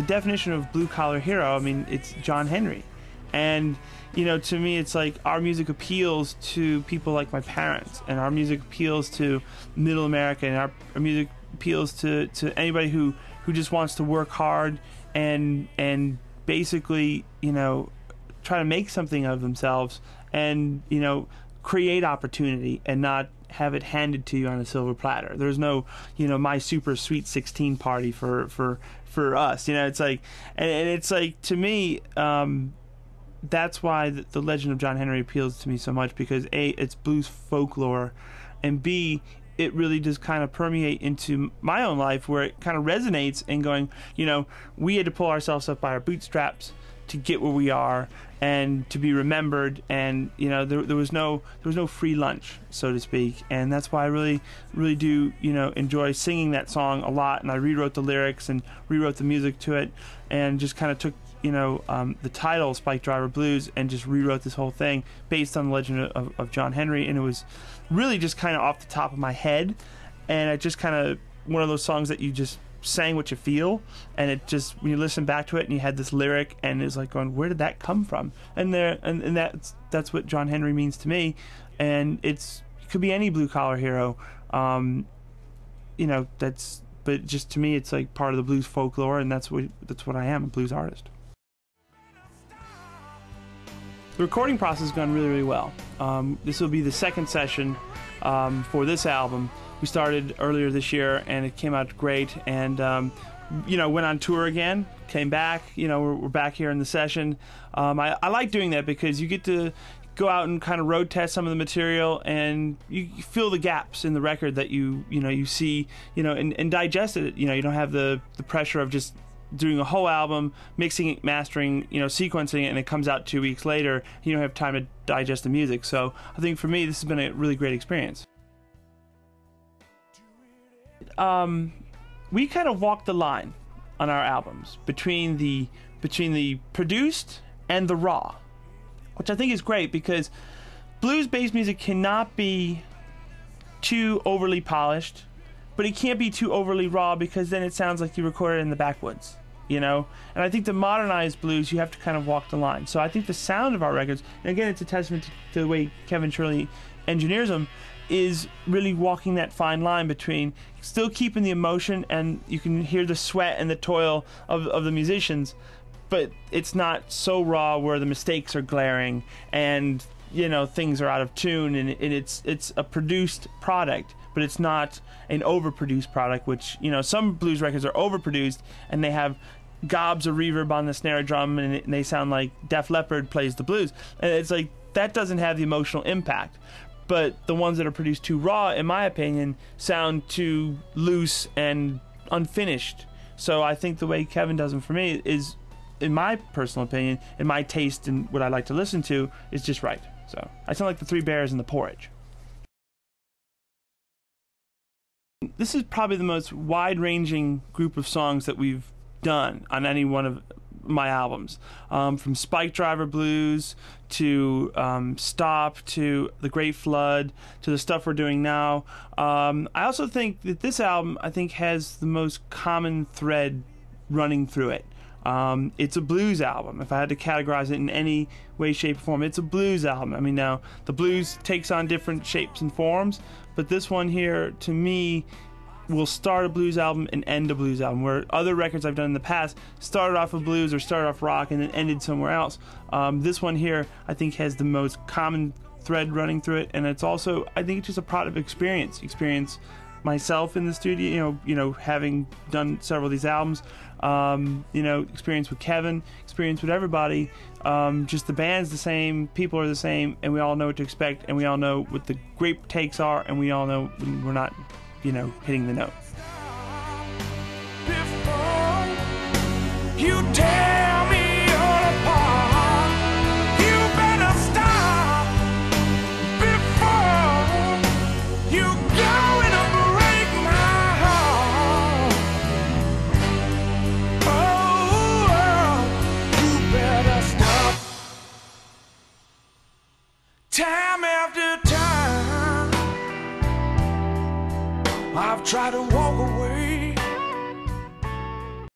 definition of blue-collar hero, I mean, it's John Henry. And, you know, to me, it's like our music appeals to people like my parents, and our music appeals to middle America, and our music appeals to anybody who just wants to work hard and basically, you know, try to make something of themselves and, you know, create opportunity and not have it handed to you on a silver platter. There's no, you know, my super sweet 16 party for us. You know, it's like, and it's like, to me, that's why the legend of John Henry appeals to me so much, because A, it's blues folklore, and B, it really does kind of permeate into my own life, where it kind of resonates and going, you know, we had to pull ourselves up by our bootstraps to get where we are and to be remembered, and you know, there was no free lunch, so to speak, and that's why I really do, you know, enjoy singing that song a lot. And I rewrote the lyrics and rewrote the music to it, and just kind of took, you know, the title Spike Driver Blues and just rewrote this whole thing based on the legend of John Henry. And it was really just kind of off the top of my head, and it just kind of one of those songs that you just sang what you feel, and it just, when you listen back to it and you had this lyric, and it's like going, where did that come from? And that's what John Henry means to me. And it could be any blue collar hero, you know, but just to me it's like part of the blues folklore, and that's what I am, a blues artist. The recording process has gone really well. This will be the second session for this album. We started earlier this year, and it came out great. And you know, went on tour again, came back. You know, we're back here in the session. I like doing that because you get to go out and kind of road test some of the material, and you fill the gaps in the record that you see, you know, and digest it. You know, you don't have the pressure of just doing a whole album, mixing it, mastering, you know, sequencing it, and it comes out 2 weeks later. You don't have time to digest the music. So I think for me, this has been a really great experience. We kind of walk the line on our albums between the produced and the raw, which I think is great, because blues-based music cannot be too overly polished, but it can't be too overly raw, because then it sounds like you recorded it in the backwoods, you know? And I think to modernize blues, you have to kind of walk the line. So I think the sound of our records, and again, it's a testament to the way Kevin Shirley engineers them, is really walking that fine line between still keeping the emotion, and you can hear the sweat and the toil of the musicians, but it's not so raw where the mistakes are glaring and, you know, things are out of tune, and it's a produced product, but it's not an overproduced product, which, you know, some blues records are overproduced and they have gobs of reverb on the snare drum, and they sound like Def Leppard plays the blues, and it's like, that doesn't have the emotional impact. But the ones that are produced too raw, in my opinion, sound too loose and unfinished. So I think the way Kevin does them for me is, in my personal opinion, in my taste and what I like to listen to, is just right. So I sound like the Three Bears in the Porridge. This is probably the most wide-ranging group of songs that we've done on any one of my albums, from Spike Driver Blues to Stop to The Great Flood to the stuff we're doing now. I also think that this album, I think, has the most common thread running through it. It's a blues album. If I had to categorize it in any way, shape, or form, it's a blues album. I mean, now the blues takes on different shapes and forms, but this one here, to me, will start a blues album and end a blues album, where other records I've done in the past started off with blues or started off rock and then ended somewhere else. This one here, I think, has the most common thread running through it, and it's also, I think, it's just a product of experience myself in the studio, you know, having done several of these albums, you know, experience with Kevin, experience with everybody, just the band's the same, people are the same, and we all know what to expect, and we all know what the great takes are, and we all know when we're not, you know, hitting the note. Before you tear me all apart, you better stop. Before you go and break my heart, oh, you better stop. Time after time, I've tried to walk away,